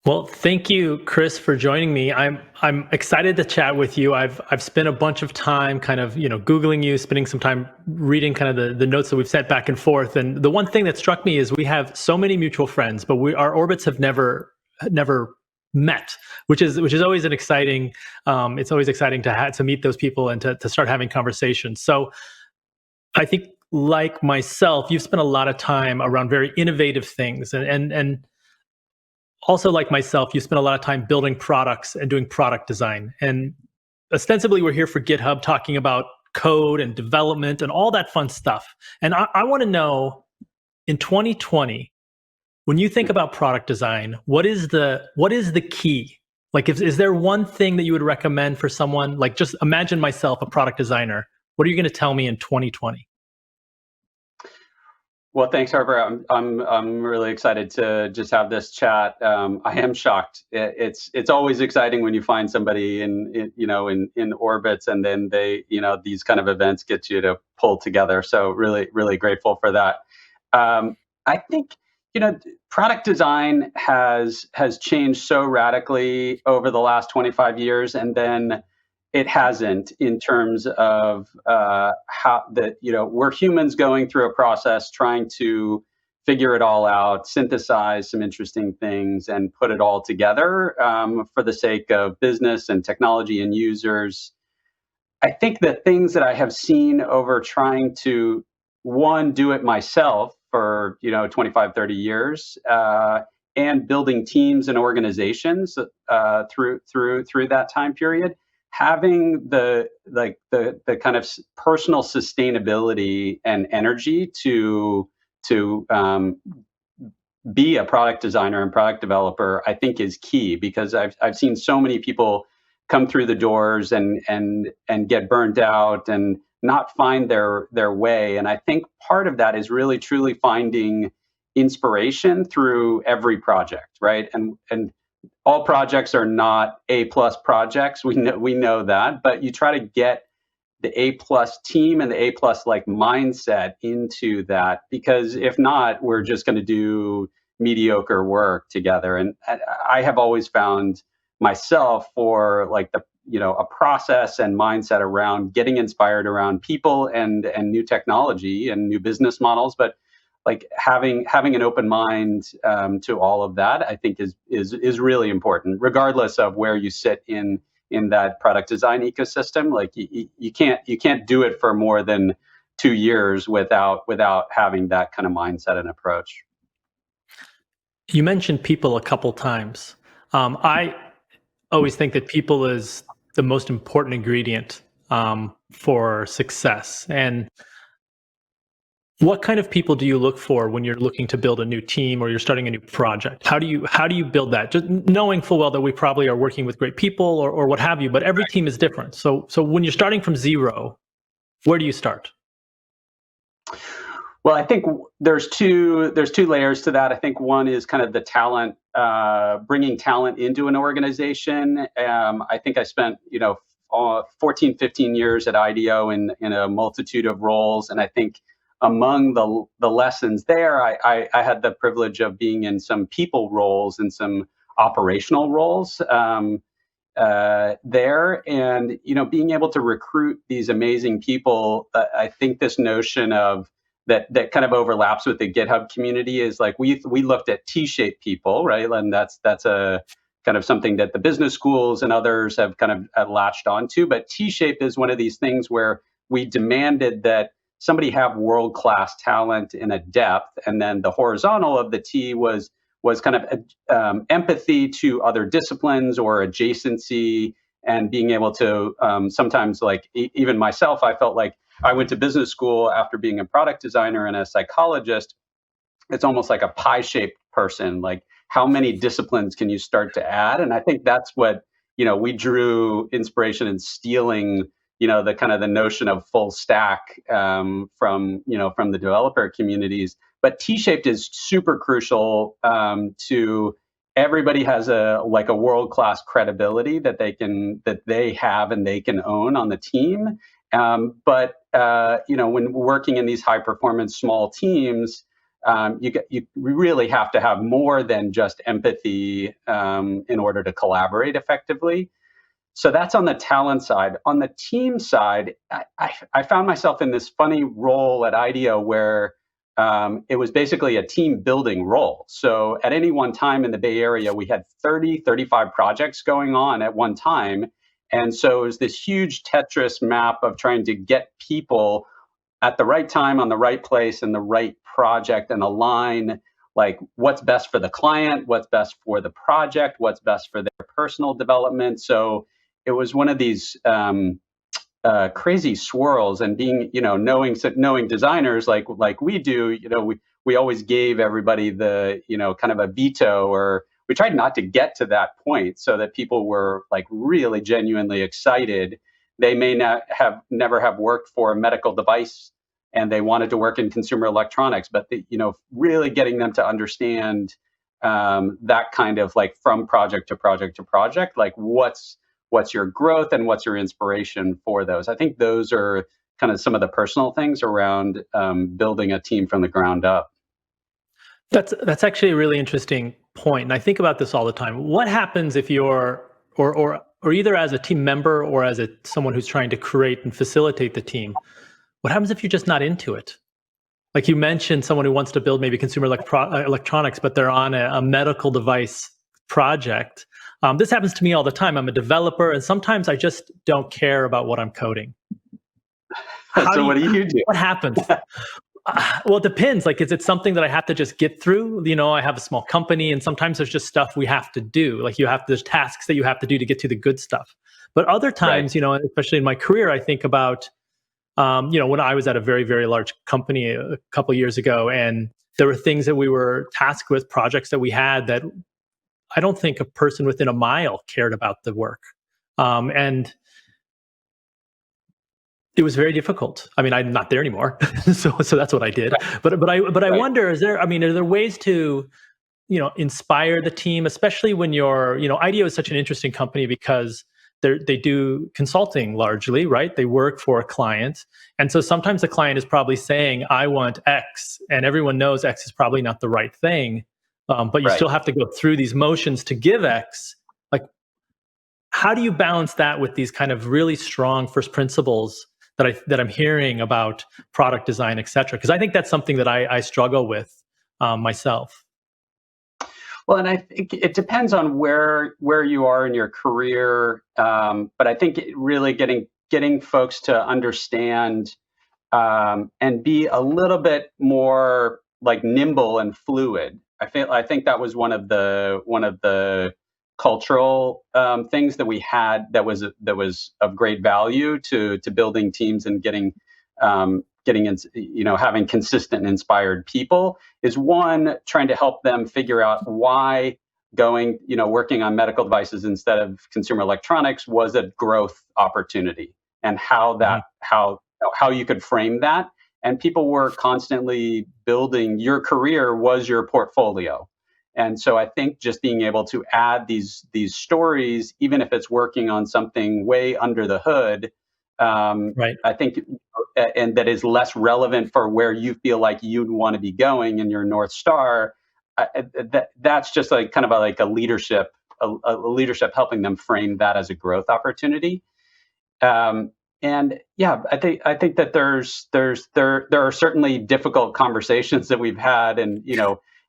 Well, thank you, Chris, for joining me. I'm excited to chat with you. I've spent a bunch of time kind of, Googling you, spending some time reading kind of the notes that we've sent back and forth. And the one thing that struck me is we have so many mutual friends, but our orbits have never met, which is always an exciting. It's always exciting to meet those people and to start having conversations. So I think, like myself, you've spent a lot of time around very innovative things, and also, like myself, you spend a lot of time building products and doing product design. And ostensibly, we're here for GitHub talking about code and development and all that fun stuff. And I want to know, in 2020, when you think about product design, what is the key? Like, is there one thing that you would recommend for someone? Like, just imagine myself, a product designer. What are you going to tell me in 2020? Well, thanks, Harper. I'm really excited to just have this chat. I am shocked. It's always exciting when you find somebody in orbits, and then these kind of events get you to pull together. So really grateful for that. I think product design has changed so radically over the last 25 years, and then it hasn't, in terms of how that we're humans going through a process trying to figure it all out, synthesize some interesting things, and put it all together for the sake of business and technology and users. I think the things that I have seen over trying to, one, do it myself for 25, 30 years, and building teams and organizations through that time period, having the kind of personal sustainability and energy to be a product designer and product developer, I think, is key, because I've seen so many people come through the doors and get burnt out and not find their way. And I think part of that is really truly finding inspiration through every project, right? And all projects are not A+ projects. We know that, but you try to get the A+ team and the A+ like mindset into that, because if not, we're just going to do mediocre work together. And I have always found myself, for like a process and mindset around getting inspired around people and new technology and new business models, but like having an open mind to all of that, I think is really important, regardless of where you sit in that product design ecosystem. Like you can't do it for more than 2 years without having that kind of mindset and approach. You mentioned people a couple times. I always think that people is the most important ingredient for success. And what kind of people do you look for when you're looking to build a new team or you're starting a new project? How do you build that? Just knowing full well that we probably are working with great people or what have you, but every team is different. So when you're starting from zero, where do you start? Well, I think there's two layers to that. I think one is kind of the talent, bringing talent into an organization. I think I spent 14, 15 years at IDEO in a multitude of roles, and I think among the lessons there, I had the privilege of being in some people roles and some operational roles there, and being able to recruit these amazing people. I think this notion of that kind of overlaps with the GitHub community is like we looked at T-shaped people, right? And that's a kind of something that the business schools and others have kind of latched onto. But T-shape is one of these things where we demanded that somebody have world-class talent in a depth, and then the horizontal of the T was kind of empathy to other disciplines or adjacency, and being able to sometimes, like even myself, I felt like I went to business school after being a product designer and a psychologist. It's almost like a pie-shaped person. Like, how many disciplines can you start to add? And I think that's what we drew inspiration in stealing. The kind of the notion of full stack from the developer communities. But T-shaped is super crucial to everybody has a world-class credibility that they have and they can own on the team. But when working in these high-performance small teams, you really have to have more than just empathy in order to collaborate effectively. So that's on the talent side. On the team side, I found myself in this funny role at IDEO where it was basically a team building role. So at any one time in the Bay Area, we had 30, 35 projects going on at one time. And so it was this huge Tetris map of trying to get people at the right time on the right place and the right project and align like what's best for the client, what's best for the project, what's best for their personal development. So it was one of these crazy swirls, and being, knowing designers like we do, we always gave everybody the, kind of a veto, or we tried not to get to that point so that people were like really genuinely excited. They may not have never have worked for a medical device and they wanted to work in consumer electronics, but really getting them to understand that kind of like from project to project to project, like what's your growth and what's your inspiration for those. I think those are kind of some of the personal things around building a team from the ground up. That's actually a really interesting point, and I think about this all the time. What happens if you're or either as a team member or as someone who's trying to create and facilitate the team? What happens if you're just not into it? Like you mentioned, someone who wants to build maybe consumer electronics, but they're on a medical device project. This happens to me all the time. I'm a developer, and sometimes I just don't care about what I'm coding. So what do you do? What happens? Well, it depends. Like, is it something that I have to just get through? I have a small company, and sometimes there's just stuff we have to do. Like there's tasks that you have to do to get to the good stuff. But other times, right, especially in my career, I think about, when I was at a very, very large company a couple of years ago, and there were things that we were tasked with, projects that we had that I don't think a person within a mile cared about the work. And it was very difficult. I mean, I'm not there anymore, so that's what I did. But I wonder, are there ways to, inspire the team, especially when IDEO is such an interesting company because they do consulting largely, right? They work for a client, and so sometimes the client is probably saying, "I want X," and everyone knows X is probably not the right thing, but you still have to go through these motions to give X. Like, how do you balance that with these kind of really strong first principles that I'm hearing about product design, et cetera? Because I think that's something that I struggle with myself. Well, and I think it depends on where you are in your career, but I think really getting folks to understand and be a little bit more like nimble and fluid. I think that was one of the cultural things that we had that was of great value to building teams and getting having consistent, inspired people, is one, trying to help them figure out why working on medical devices instead of consumer electronics was a growth opportunity, and how you could frame that. And people were constantly building, your career was your portfolio. And so I think just being able to add these stories, even if it's working on something way under the hood, Right. I think, and that is less relevant for where you feel like you'd want to be going in your North Star. That's just like kind of like a leadership helping them frame that as a growth opportunity. And yeah, I think that there are certainly difficult conversations that we've had, and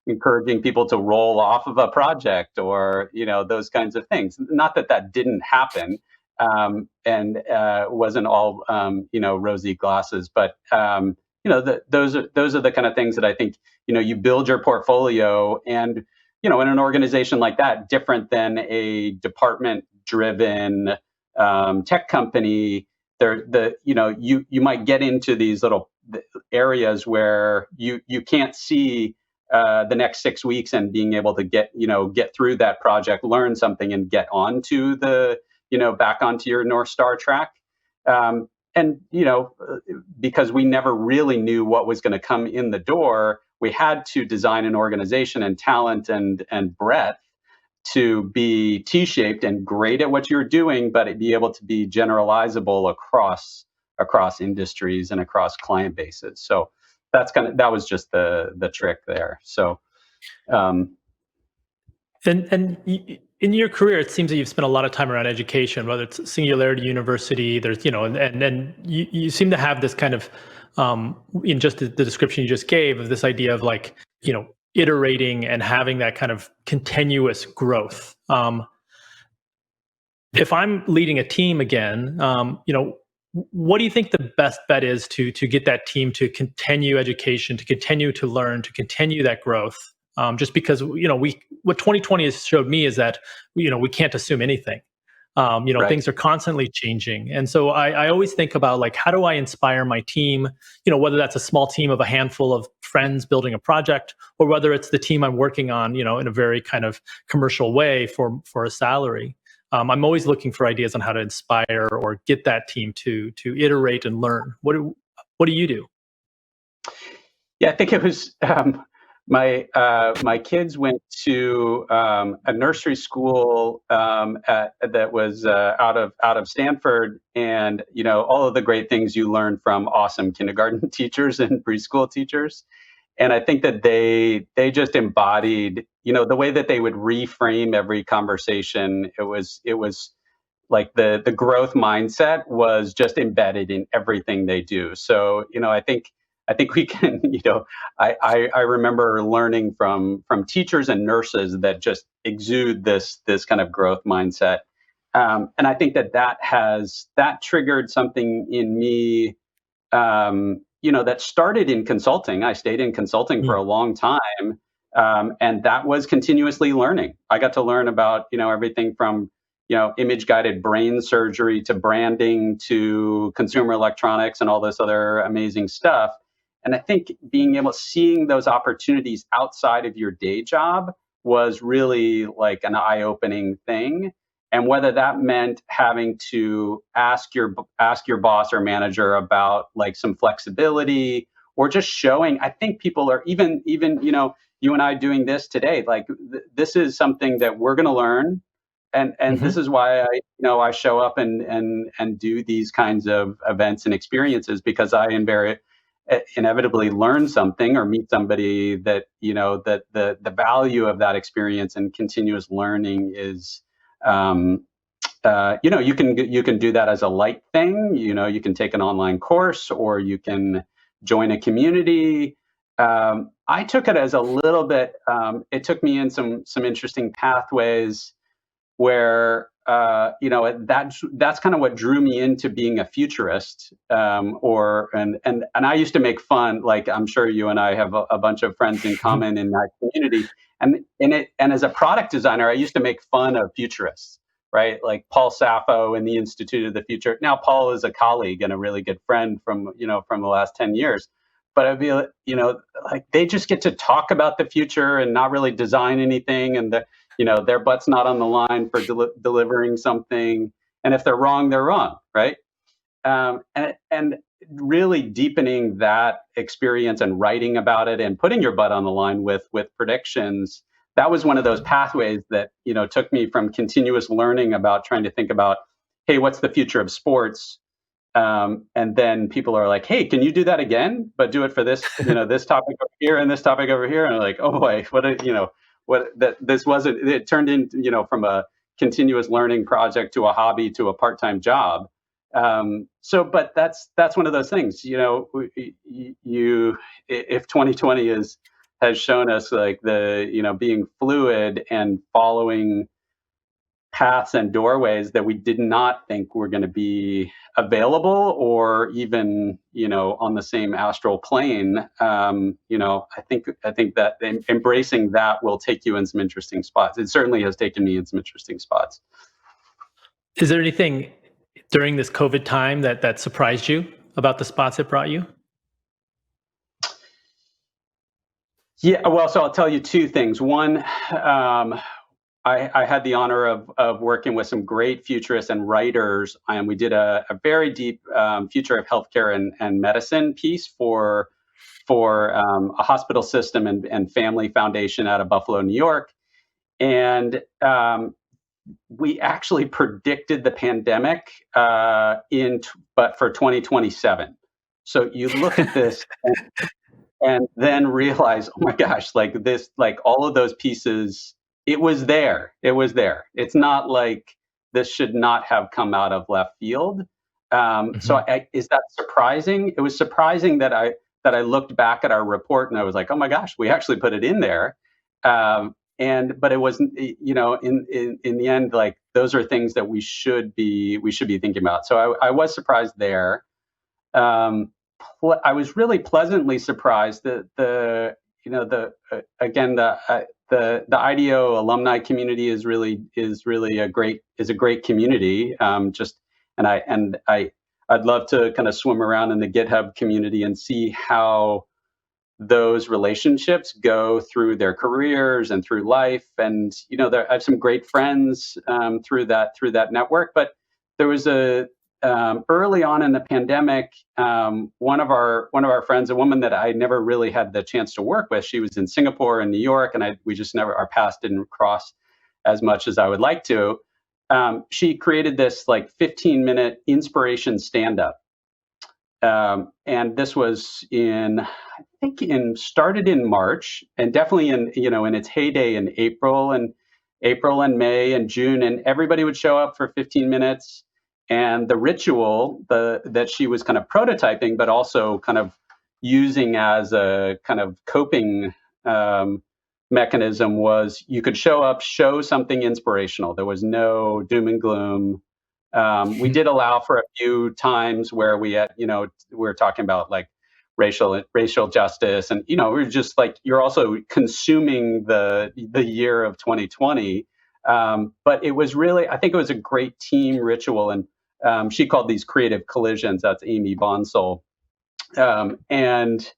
encouraging people to roll off of a project, or those kinds of things. Not that didn't happen, and wasn't all rosy glasses, but those are the kind of things that I think you build your portfolio. And in an organization like that, different than a department-driven tech company, you might get into these little areas where you can't see the next 6 weeks, and being able to get through that project, learn something, and get onto back onto your North Star track. And because we never really knew what was going to come in the door, we had to design an organization and talent and breadth to be T-shaped and great at what you're doing, but it be able to be generalizable across industries and across client bases. So that was just the trick there. So, in your career, it seems that you've spent a lot of time around education, whether it's Singularity University. There's, and you seem to have this kind of, in just the description you just gave, of this idea of like, iterating and having that kind of continuous growth. If I'm leading a team again, what do you think the best bet is to get that team to continue education, to continue to learn, to continue that growth? Just because what 2020 has showed me is that we can't assume anything. right. Things are constantly changing, and so I always think about like, how do I inspire my team? Whether that's a small team of a handful of friends building a project, or whether it's the team I'm working on, in a very kind of commercial way for a salary. I'm always looking for ideas on how to inspire or get that team to iterate and learn. What do you do? Yeah, I think it was my kids went to a nursery school that was out of Stanford, and all of the great things you learn from awesome kindergarten teachers and preschool teachers. And I think that they just embodied, the way that they would reframe every conversation. It was like the growth mindset was just embedded in everything they do. So, I think we can, I remember learning from teachers and nurses that just exude this kind of growth mindset. And I think that triggered something in me, that started in consulting. I stayed in consulting for a long time. And that was continuously learning. I got to learn about, everything from, image guided brain surgery to branding to consumer electronics and all this other amazing stuff. And I think seeing those opportunities outside of your day job was really like an eye-opening thing. And whether that meant having to ask your boss or manager about like some flexibility, or just showing, I think people are even you and I doing this today, like this is something that we're going to learn, and this is why I show up and do these kinds of events and experiences, because I inevitably learn something or meet somebody that that the value of that experience and continuous learning is, you can do that as a light thing. You can take an online course, or you can join a community. I took it as a little bit, it took me in some interesting pathways where, that's kind of what drew me into being a futurist. And I used to make fun, like I'm sure you and I have a bunch of friends in common in that community. And as a product designer, I used to make fun of futurists, right? Like Paul Sappho and the Institute of the Future. Now Paul is a colleague and a really good friend from the last 10 years. But I'd be, like they just get to talk about the future and not really design anything, and their butt's not on the line for delivering something. And if they're wrong, right? And really deepening that experience and writing about it and putting your butt on the line with predictions. That was one of those pathways that took me from continuous learning about trying to think about, hey, what's the future of sports? And then people are like, hey, can you do that again? But do it for this, this topic over here and this topic over here. And I'm like, oh boy, this wasn't, it turned into, from a continuous learning project to a hobby to a part-time job. But that's one of those things, if 2020 has shown us like being fluid and following paths and doorways that we did not think were going to be available, or even on the same astral plane. I think that embracing that will take you in some interesting spots. It certainly has taken me in some interesting spots. Is there anything during this COVID time that surprised you about the spots it brought you? Yeah, well, so I'll tell you two things. One, I had the honor of working with some great futurists and writers, and we did a very deep future of healthcare and medicine piece for a hospital system and family foundation out of Buffalo, New York. And we actually predicted the pandemic but for 2027. So you look at this, and then realize, oh my gosh, like this, like all of those pieces, it was there. It was there. It's not like this should not have come out of left field. Mhm. Is that surprising? It was surprising that I looked back at our report and I was like, oh my gosh, we actually put it in there. But it wasn't, in the end, like those are things that we should be thinking about. So I was surprised there. Um, I was really pleasantly surprised that the IDEO alumni community is really a great community. I'd love to kind of swim around in the GitHub community and see how those relationships go through their careers and through life. And I have some great friends through that network. But there was a early on in the pandemic, one of our friends, a woman that I never really had the chance to work with. She was in Singapore and New York, and we just never, our paths didn't cross as much as I would like to. She created this like 15-minute inspiration stand up. And this was I think started in March, and definitely in its heyday in April and May and June, and everybody would show up for 15 minutes. And the ritual that she was kind of prototyping, but also kind of using as a kind of coping mechanism, was you could show up, show something inspirational. There was no doom and gloom. We did allow for a few times where we were talking about like racial justice, and we were just like, you're also consuming the year of 2020. But it was really, I think it was a great team ritual, and she called these creative collisions. That's Amy Bonsall, and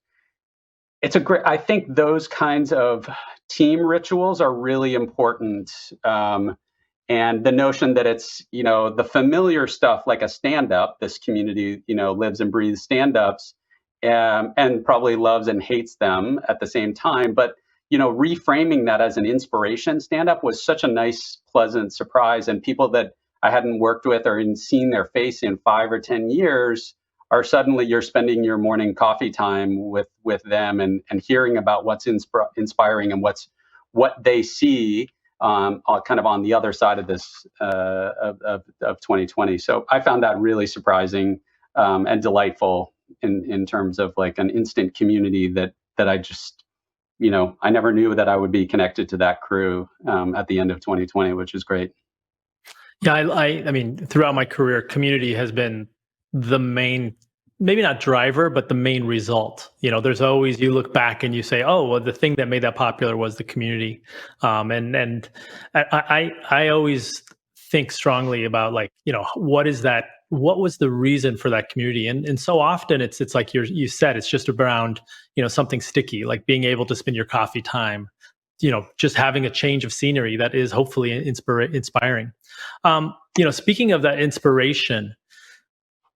I think those kinds of team rituals are really important. And the notion that it's, the familiar stuff, like a stand up, this community, lives and breathes stand ups, and probably loves and hates them at the same time. But, reframing that as an inspiration stand up was such a nice, pleasant surprise. And people that I hadn't worked with or even seen their face in 5 or 10 years are suddenly, you're spending your morning coffee time with them, and hearing about what's inspiring and what they see kind of on the other side of this of 2020. So I found that really surprising and delightful in terms of like an instant community that I just, I never knew that I would be connected to that crew at the end of 2020, which is great. Yeah, I mean, throughout my career, community has been the main, maybe not driver, but the main result. There's always, you look back and you say, oh, well, the thing that made that popular was the community. And I always think strongly about, like, what is that? What was the reason for that community? And so often it's like you said, it's just around, something sticky, like being able to spend your coffee time, just having a change of scenery that is hopefully inspiring. Speaking of that inspiration,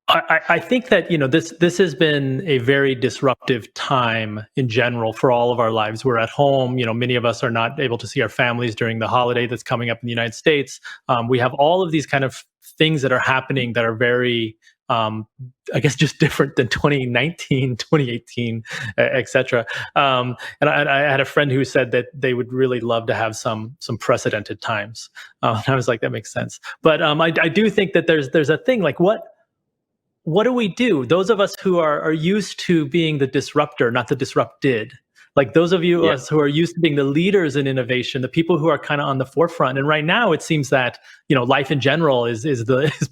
I think that this has been a very disruptive time in general for all of our lives. We're at home. Many of us are not able to see our families during the holiday that's coming up in the United States. We have all of these kind of things that are happening that are very, I guess, just different than 2019, 2018, et cetera. And I had a friend who said that they would really love to have some precedented times. And I was like, that makes sense. But I do think that there's a thing like, what do we do? Those of us who are used to being the disruptor, not the disrupted. Like those of you Yeah. us who are used to being the leaders in innovation, the people who are kind of on the forefront. And right now, it seems that life in general is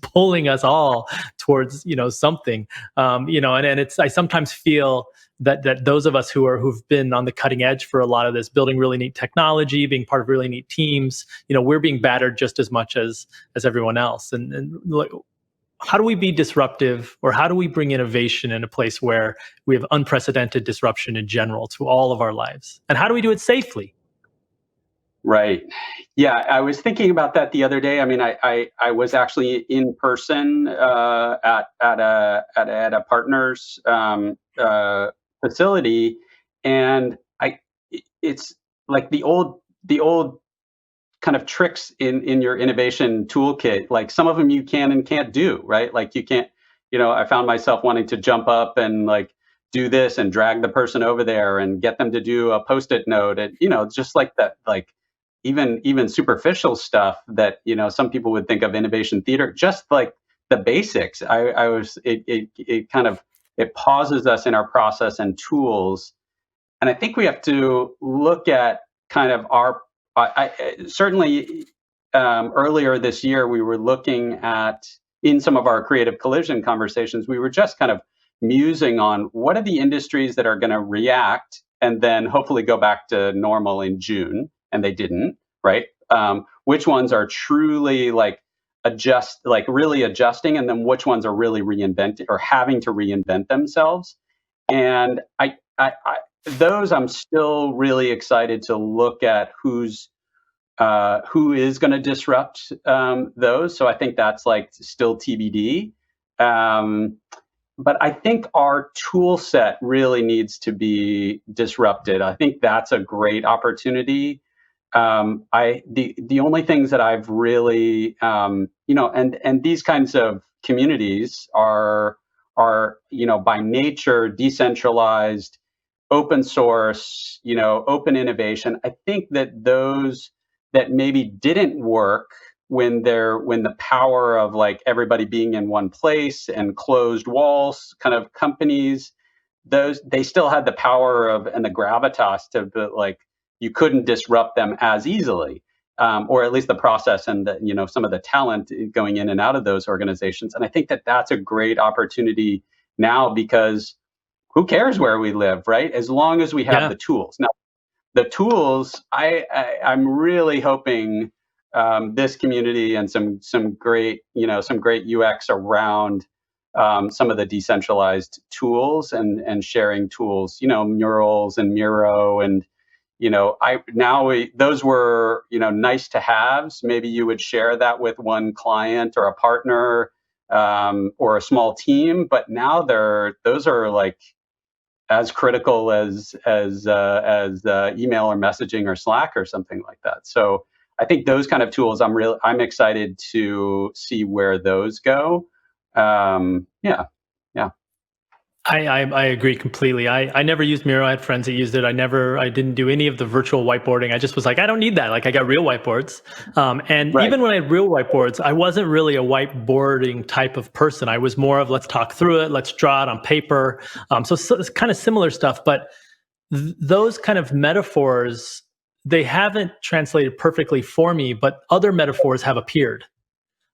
pulling us all towards something. And it's, I sometimes feel that those of us who've been on the cutting edge for a lot of this, building really neat technology, being part of really neat teams, we're being battered just as much as everyone else. And how do we be disruptive, or how do we bring innovation in a place where we have unprecedented disruption in general to all of our lives? And how do we do it safely? Right. Yeah, I was thinking about that the other day. I mean, I was actually in person at a partner's facility, and it's like the old kind of tricks in your innovation toolkit. Like some of them you can and can't do, right? Like you can't, I found myself wanting to jump up and like do this and drag the person over there and get them to do a Post-it note, and just like that, like even superficial stuff that some people would think of innovation theater, just like the basics. I was it kind of it pauses us in our process and tools, and I think we have to look at kind of our certainly earlier this year we were looking at, in some of our creative collision conversations, we were just kind of musing on what are the industries that are going to react and then hopefully go back to normal in June, and they didn't, right? Which ones are truly like really adjusting, and then which ones are really reinventing or having to reinvent themselves. And those I'm still really excited to look at who is going to disrupt those. So I think that's like still TBD. But I think our tool set really needs to be disrupted. I think that's a great opportunity. The only things that I've really and these kinds of communities are by nature decentralized, open source, open innovation. I think that those that maybe didn't work when the power of like everybody being in one place and closed walls kind of companies, those they still had the power of and the gravitas to like you couldn't disrupt them as easily, or at least the process and some of the talent going in and out of those organizations. And I think that that's a great opportunity now, because who cares where we live, right? As long as we have the tools. Now, the tools, I'm really hoping this community and some great UX around some of the decentralized tools and sharing tools, Murals and Miro, and those were nice to haves. Maybe you would share that with one client or a partner or a small team, but now those are like as critical as email or messaging or Slack or something like that. So I think those kind of tools, I'm excited to see where those go. Yeah. I agree completely. I never used Miro. I had friends that used it. I didn't do any of the virtual whiteboarding. I just was like, I don't need that. Like I got real whiteboards. And Right. even when I had real whiteboards, I wasn't really a whiteboarding type of person. I was more of let's talk through it. Let's draw it on paper. So it's kind of similar stuff, but those kind of metaphors, they haven't translated perfectly for me, but other metaphors have appeared.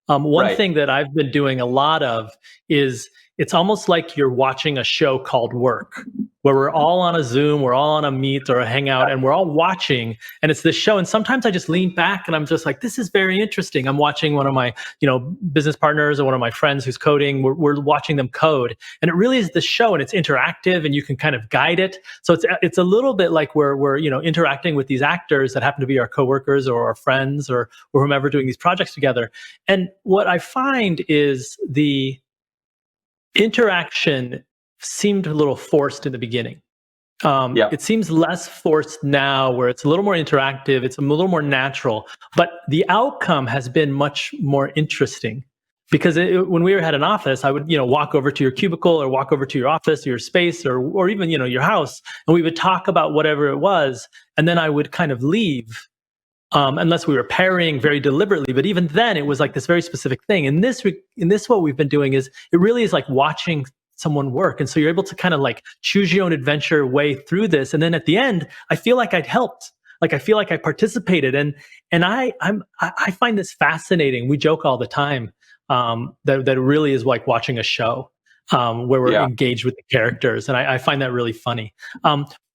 One Right. thing that I've been doing a lot of is it's almost like you're watching a show called Work, where we're all on a Zoom, we're all on a Meet or a Hangout, and we're all watching, and it's this show. And sometimes I just lean back and I'm just like, this is very interesting. I'm watching one of my, business partners or one of my friends who's coding. We're watching them code, and it really is the show, and it's interactive, and you can kind of guide it. So it's a little bit like we're interacting with these actors that happen to be our coworkers or our friends or whomever doing these projects together. And what I find is the interaction seemed a little forced in the beginning. It seems less forced now, where it's a little more interactive, it's a little more natural, but the outcome has been much more interesting. Because when we had an office, I would walk over to your cubicle or walk over to your office or your space or even your house, and we would talk about whatever it was, and then I would kind of leave. Unless we were pairing very deliberately, but even then it was like this very specific thing. And this what we've been doing is it really is like watching someone work, and so you're able to kind of like choose your own adventure way through this. And then at the end, I feel like I'd helped. Like I feel like I participated, and I find this fascinating. We joke all the time that it really is like watching a show where we're engaged with the characters, and I find that really funny.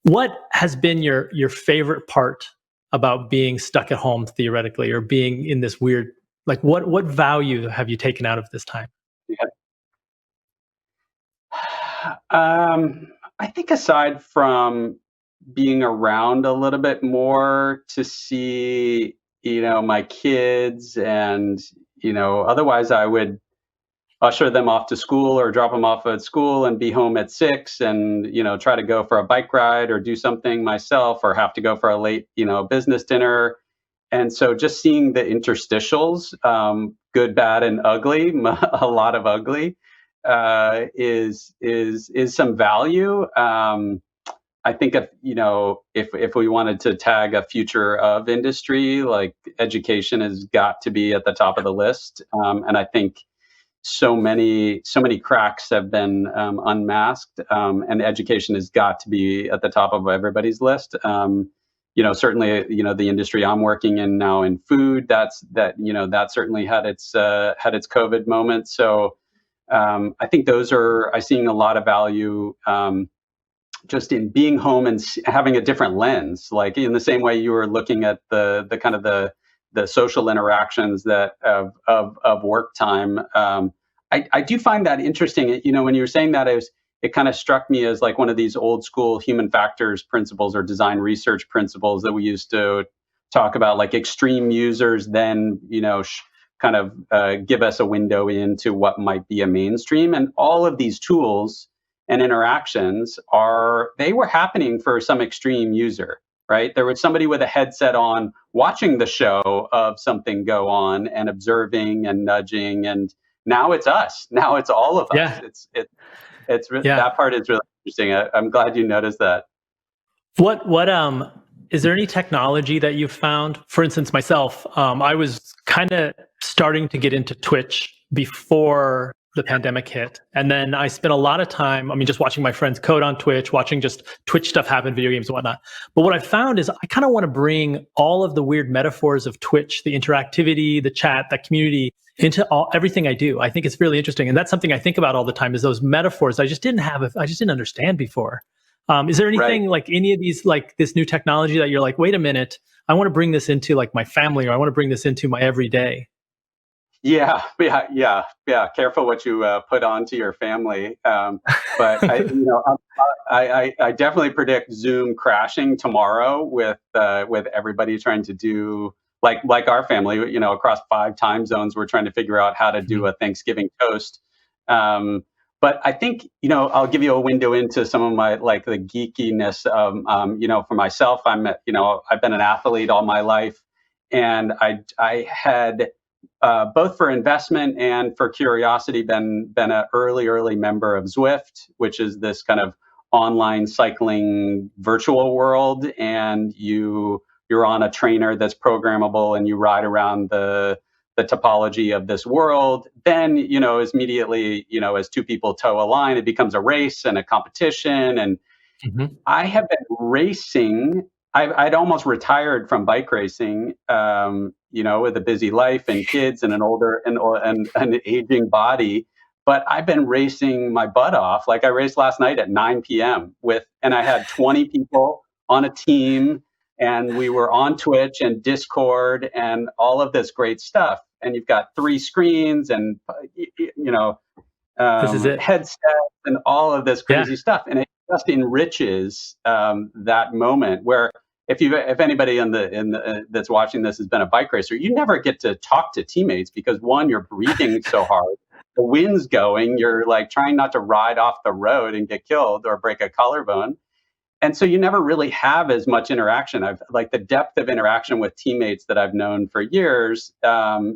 What has been your favorite part about being stuck at home theoretically, or being in this weird, like what value have you taken out of this time? I think aside from being around a little bit more to see, my kids, and, otherwise I would usher them off to school or drop them off at school and be home at 6 and, try to go for a bike ride or do something myself, or have to go for a late, business dinner. And so just seeing the interstitials, good, bad, and ugly, a lot of ugly, is some value. I think if we wanted to tag a future of industry, like education has got to be at the top of the list. And I think so many cracks have been unmasked, and education has got to be at the top of everybody's list. Certainly, the industry I'm working in now in food, that certainly had its COVID moment. So I think those are, I'm seeing a lot of value just in being home and having a different lens, like in the same way you were looking at the kind of the social interactions that of work time. I do find that interesting. When you were saying that, it kind of struck me as like one of these old school human factors principles or design research principles that we used to talk about, like extreme users then kind of give us a window into what might be a mainstream. And all of these tools and interactions they were happening for some extreme user, right? There was somebody with a headset on watching the show of something go on and observing and nudging, and now it's us. Now it's all of us. That part is really interesting. I'm glad you noticed that. What is there any technology that you've found? For instance, myself, I was kind of starting to get into Twitch before the pandemic hit. And then I spent a lot of time, just watching my friends code on Twitch, watching just Twitch stuff happen, video games and whatnot. But what I found is I kind of want to bring all of the weird metaphors of Twitch, the interactivity, the chat, that community, into everything I do. I think it's really interesting. And that's something I think about all the time, is those metaphors I just didn't understand before. Is there anything like any of these, like this new technology that you're like, wait a minute, I want to bring this into like my family, or I want to bring this into my everyday? Yeah. Careful what you put onto your family. But I definitely predict Zoom crashing tomorrow with everybody trying to do like our family. Across 5 time zones, we're trying to figure out how to do a Thanksgiving toast. But I think I'll give you a window into some of my the geekiness of for myself. I've been an athlete all my life, and I had. Both for investment and for curiosity, been an early member of Zwift, which is this kind of online cycling virtual world, and you're on a trainer that's programmable, and you ride around the topology of this world. Then is immediately as 2 people toe a line, it becomes a race and a competition. And I have been racing. I'd almost retired from bike racing, with a busy life and kids and an older and an aging body. But I've been racing my butt off. Like I raced last night at 9 p.m. and I had 20 people on a team, and we were on Twitch and Discord and all of this great stuff. And you've got 3 screens and this is it. Headsets and all of this crazy stuff, and it just enriches that moment. Where if anybody that's watching this has been a bike racer, you never get to talk to teammates because, one, you're breathing so hard, the wind's going, you're like trying not to ride off the road and get killed or break a collarbone, and so you never really have as much interaction. I've the depth of interaction with teammates that I've known for years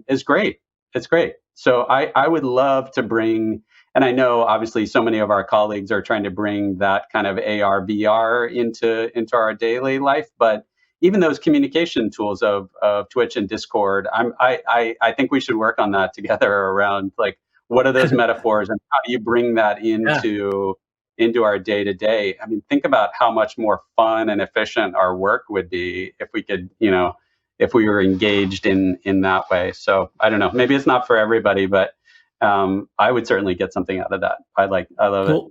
is great. It's great. So I would love to bring, and I know obviously so many of our colleagues are trying to bring that kind of AR, VR into our daily life, but even those communication tools of Twitch and Discord, I think we should work on that together around what are those metaphors and how do you bring that into our day-to-day. Think about how much more fun and efficient our work would be if we could, if we were engaged in that way. So I don't know, maybe it's not for everybody, but I would certainly get something out of that. I love it.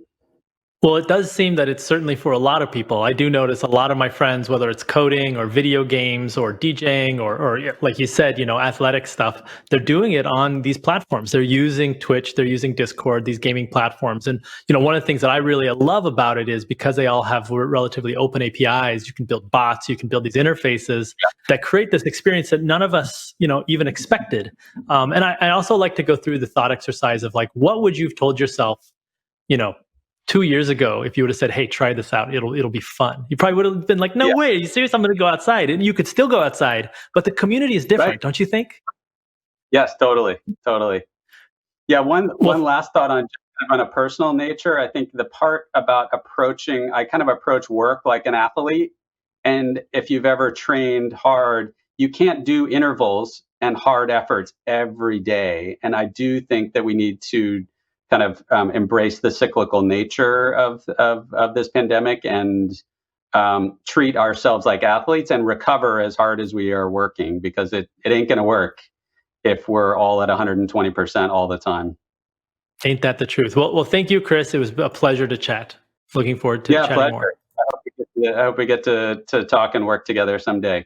Well, it does seem that it's certainly for a lot of people. I do notice a lot of my friends, whether it's coding or video games or DJing or like you said, athletic stuff, they're doing it on these platforms. They're using Twitch, they're using Discord, these gaming platforms. And, one of the things that I really love about it is because they all have relatively open APIs, you can build bots, you can build these interfaces that create this experience that none of us, even expected. And I also like to go through the thought exercise of what would you have told yourself, 2 years ago, if you would have said, "Hey, try this out. It'll be fun." You probably would have been like, "No way, are you serious? I'm going to go outside." And you could still go outside, but the community is different, don't you think? Yes, totally. Yeah. One last thought on on a personal nature, I think the part about I kind of approach work like an athlete. And if you've ever trained hard, you can't do intervals and hard efforts every day. And I do think that we need to kind of embrace the cyclical nature of this pandemic and treat ourselves like athletes and recover as hard as we are working, because it ain't going to work if we're all at 120% all the time. Ain't that the truth? Well, thank you, Chris. It was a pleasure to chat. Looking forward to Yeah, chatting pleasure. more. I hope we get to talk and work together someday.